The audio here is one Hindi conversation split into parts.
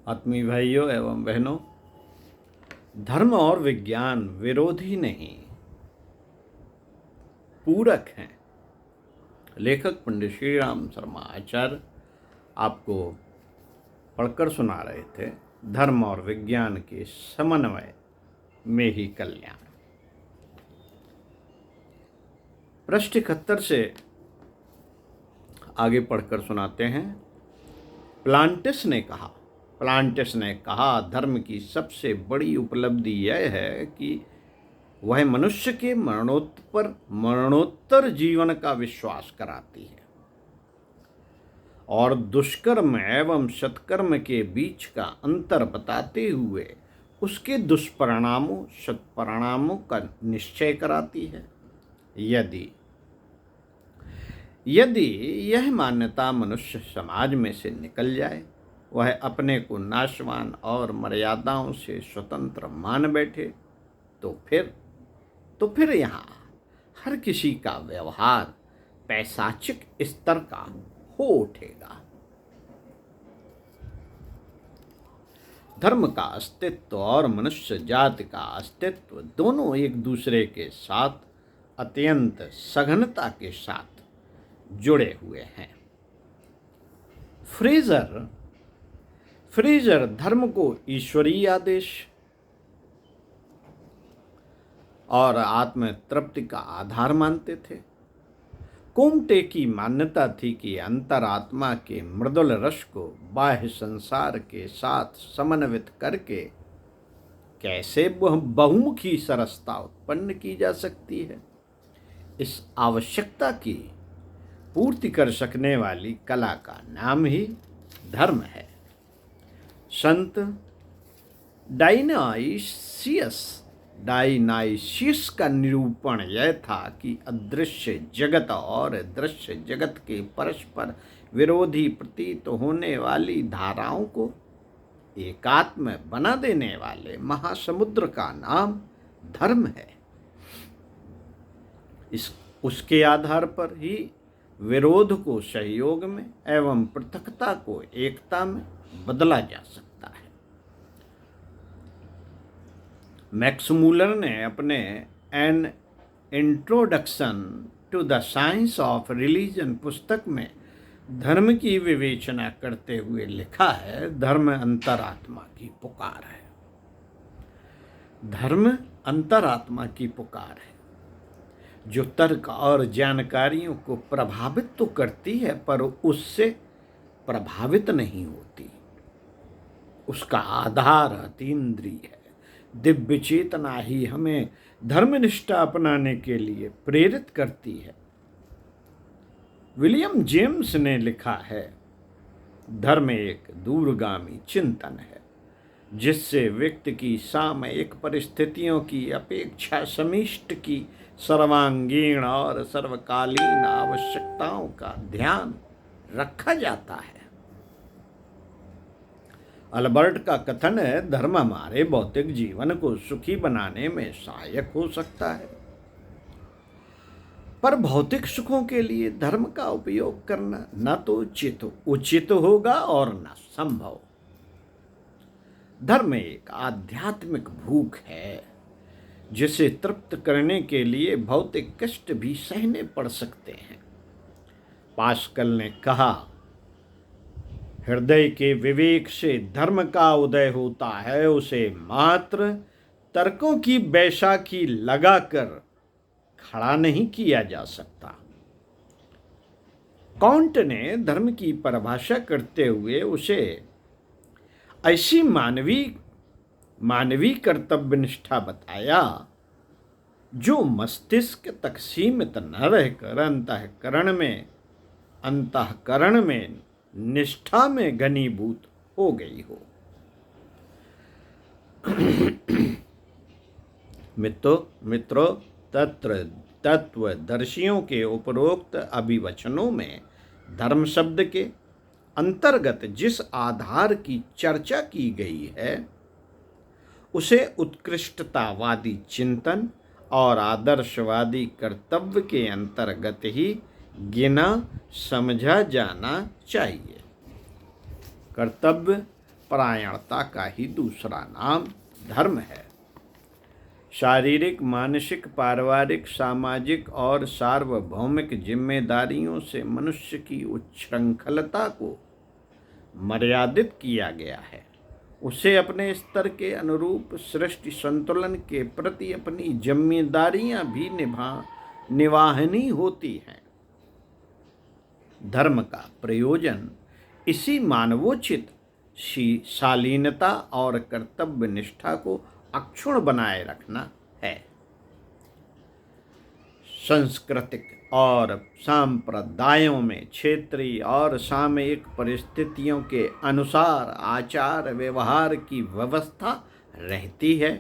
आत्मीय भाइयों एवं बहनों, धर्म और विज्ञान विरोधी नहीं, पूरक हैं। लेखक पंडित श्री राम शर्मा आचार्य आपको पढ़कर सुना रहे थे। धर्म और विज्ञान के समन्वय में ही कल्याण। पृष्ठ 71 से आगे पढ़कर सुनाते हैं। प्लांटिस ने कहा, धर्म की सबसे बड़ी उपलब्धि यह है कि वह मनुष्य के मरणोत्तर जीवन का विश्वास कराती है और दुष्कर्म एवं सत्कर्म के बीच का अंतर बताते हुए उसके दुष्परिणामों सत्परिणामों का निश्चय कराती है। यदि यह मान्यता मनुष्य समाज में से निकल जाए, वह अपने को नाशवान और मर्यादाओं से स्वतंत्र मान बैठे, तो फिर यहाँ हर किसी का व्यवहार पैशाचिक स्तर का हो उठेगा। धर्म का अस्तित्व और मनुष्य जाति का अस्तित्व दोनों एक दूसरे के साथ अत्यंत सघनता के साथ जुड़े हुए हैं। फ्रेजर धर्म को ईश्वरीय आदेश और आत्म तृप्ति का आधार मानते थे। कोम्टे की मान्यता थी कि अंतरात्मा के मृदुल रस को बाह्य संसार के साथ समन्वित करके कैसे बहुमुखी सरसता उत्पन्न की जा सकती है। इस आवश्यकता की पूर्ति कर सकने वाली कला का नाम ही धर्म है। संत डायनाइसियस का निरूपण यह था कि अदृश्य जगत और दृश्य जगत के परस्पर विरोधी प्रतीत होने वाली धाराओं को एकात्म बना देने वाले महासमुद्र का नाम धर्म है। उसके आधार पर ही विरोध को सहयोग में एवं पृथकता को एकता में बदला जा सकता है। मैक्स मूलर ने अपने An Introduction to the Science of Religion पुस्तक में धर्म की विवेचना करते हुए लिखा है, धर्म अंतरात्मा की पुकार है। धर्म अंतरात्मा की पुकार है जो तर्क और जानकारियों को प्रभावित तो करती है पर उससे प्रभावित नहीं होती। उसका आधार अतीन्द्रिय है। दिव्य चेतना ही हमें धर्मनिष्ठा अपनाने के लिए प्रेरित करती है। विलियम जेम्स ने लिखा है, धर्म एक दूरगामी चिंतन है जिससे व्यक्ति की सामयिक परिस्थितियों की अपेक्षा समिष्ट की सर्वांगीण और सर्वकालीन आवश्यकताओं का ध्यान रखा जाता है। अल्बर्ट का कथन है, धर्म हमारे भौतिक जीवन को सुखी बनाने में सहायक हो सकता है, पर भौतिक सुखों के लिए धर्म का उपयोग करना न तो उचित होगा और न संभव। धर्म एक आध्यात्मिक भूख है जिसे तृप्त करने के लिए भौतिक कष्ट भी सहने पड़ सकते हैं। पास्कल ने कहा, हृदय के विवेक से धर्म का उदय होता है, उसे मात्र तर्कों की बैसाखी लगाकर खड़ा नहीं किया जा सकता। कांट ने धर्म की परिभाषा करते हुए उसे ऐसी मानवीय कर्तव्यनिष्ठा बताया जो मस्तिष्क तक सीमित न रहकर अंतःकरण में निष्ठा में घनीभूत हो गई हो। मित्रों, तत्वदर्शियों के उपरोक्त अभिवचनों में धर्म शब्द के अंतर्गत जिस आधार की चर्चा की गई है उसे उत्कृष्टतावादी चिंतन और आदर्शवादी कर्तव्य के अंतर्गत ही गिना समझा जाना चाहिए। कर्तव्य परायणता का ही दूसरा नाम धर्म है। शारीरिक, मानसिक, पारिवारिक, सामाजिक और सार्वभौमिक जिम्मेदारियों से मनुष्य की उच्छृंखलता को मर्यादित किया गया है। उसे अपने स्तर के अनुरूप सृष्टि संतुलन के प्रति अपनी जिम्मेदारियां भी निभानी होती हैं। धर्म का प्रयोजन इसी मानवोचित शालीनता और कर्तव्य निष्ठा को अक्षुण्ण बनाए रखना है। सांस्कृतिक और संप्रदायों में क्षेत्रीय और सामयिक परिस्थितियों के अनुसार आचार व्यवहार की व्यवस्था रहती है।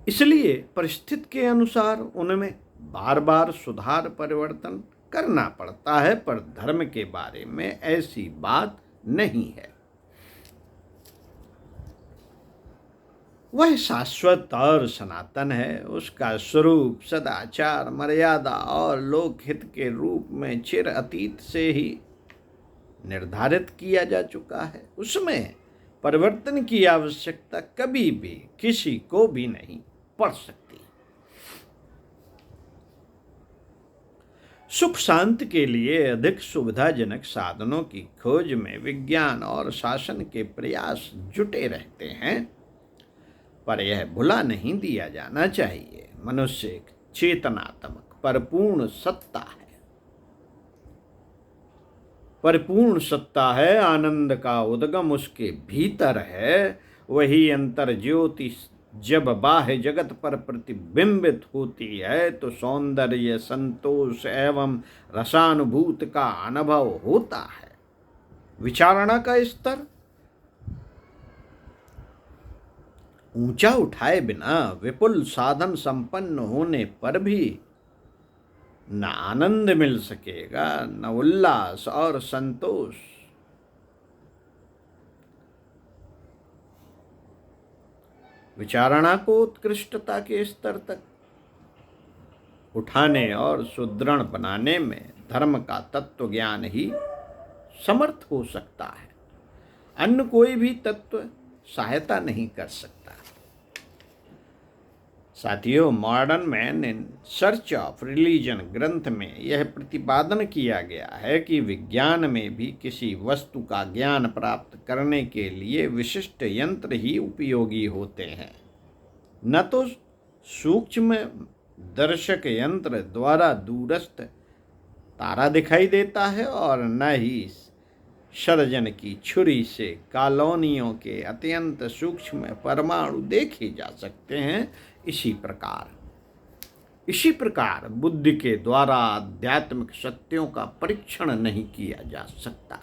इसलिए परिस्थिति के अनुसार उनमें बार बार सुधार परिवर्तन करना पड़ता है, पर धर्म के बारे में ऐसी बात नहीं है। वह शाश्वत और सनातन है। उसका स्वरूप सदाचार, मर्यादा और लोकहित के रूप में चिर अतीत से ही निर्धारित किया जा चुका है। उसमें परिवर्तन की आवश्यकता कभी भी किसी को भी नहीं पड़ सकती। सुख शांति के लिए अधिक सुविधाजनक साधनों की खोज में विज्ञान और शासन के प्रयास जुटे रहते हैं, पर यह भुला नहीं दिया जाना चाहिए, मनुष्य एक चेतनात्मक परिपूर्ण सत्ता है। परिपूर्ण सत्ता है, आनंद का उद्गम उसके भीतर है। वही अंतर ज्योति जब बाह्य जगत पर प्रतिबिंबित होती है तो सौंदर्य, संतोष एवं रसानुभूत का अनुभव होता है। विचारणा का स्तर ऊंचा उठाए बिना विपुल साधन संपन्न होने पर भी न आनंद मिल सकेगा, न उल्लास और संतोष। विचारणा को उत्कृष्टता के स्तर तक उठाने और सुदृढ़ बनाने में धर्म का तत्व ज्ञान ही समर्थ हो सकता है। अन्य कोई भी तत्व सहायता नहीं कर सकता। साथियों, modern man in search of religion ग्रंथ में यह प्रतिपादन किया गया है कि विज्ञान में भी किसी वस्तु का ज्ञान प्राप्त करने के लिए विशिष्ट यंत्र ही उपयोगी होते हैं। न तो सूक्ष्म दर्शक यंत्र द्वारा दूरस्थ तारा दिखाई देता है और न ही सर्जन की छुरी से कॉलोनियों के अत्यंत सूक्ष्म परमाणु देखे जा सकते हैं। इसी प्रकार बुद्धि के द्वारा आध्यात्मिक सत्यों का परीक्षण नहीं किया जा सकता,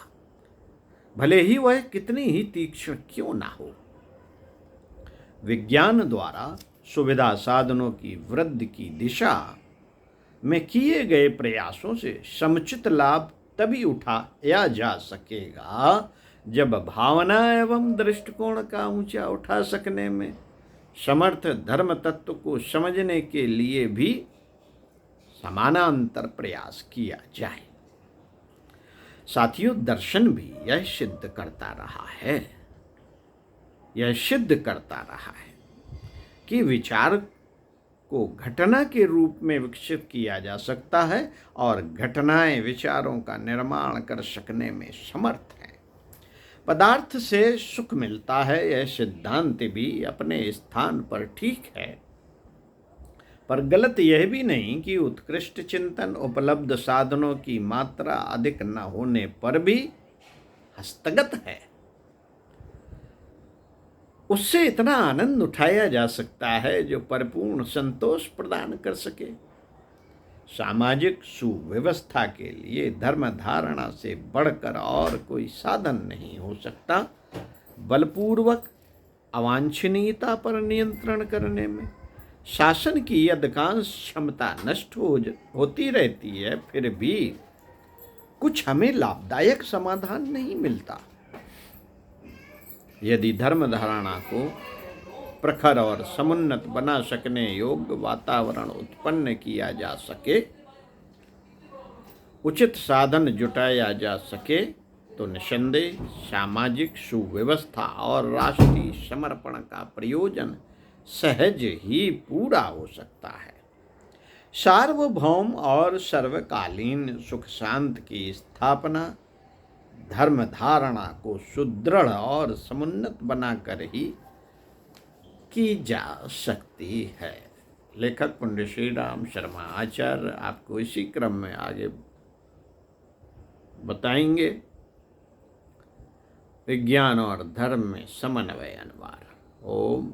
भले ही वह कितनी ही तीक्ष्ण क्यों ना हो। विज्ञान द्वारा सुविधा साधनों की वृद्धि की दिशा में किए गए प्रयासों से समुचित लाभ तभी उठाया जा सकेगा जब भावना एवं दृष्टिकोण का ऊंचा उठा सकने में समर्थ धर्म तत्व को समझने के लिए भी समानांतर प्रयास किया जाए। साथियों, दर्शन भी यह सिद्ध करता रहा है कि विचार को घटना के रूप में विकसित किया जा सकता है और घटनाएं विचारों का निर्माण कर सकने में समर्थ हैं। पदार्थ से सुख मिलता है, यह सिद्धांत भी अपने स्थान पर ठीक है, पर गलत यह भी नहीं कि उत्कृष्ट चिंतन उपलब्ध साधनों की मात्रा अधिक न होने पर भी हस्तगत है। उससे इतना आनंद उठाया जा सकता है जो परिपूर्ण संतोष प्रदान कर सके। सामाजिक सुव्यवस्था के लिए धर्म धारणा से बढ़कर और कोई साधन नहीं हो सकता। बलपूर्वक अवांछनीयता पर नियंत्रण करने में शासन की अधिकांश क्षमता नष्ट होती रहती है, फिर भी कुछ हमें लाभदायक समाधान नहीं मिलता। यदि धर्म धारणा को प्रखर और समुन्नत बना सकने योग्य वातावरण उत्पन्न किया जा सके, उचित साधन जुटाया जा सके, तो निसंदेह सामाजिक सुव्यवस्था और राष्ट्रीय समर्पण का प्रयोजन सहज ही पूरा हो सकता है। सार्वभौम और सर्वकालीन सुख शांति की स्थापना धर्म धारणा को सुदृढ़ और समुन्नत बनाकर ही की जा सकती है। लेखक पंडित श्री राम शर्मा आचार्य आपको इसी क्रम में आगे बताएंगे विज्ञान और धर्म में समन्वय अनिवार्य। ओम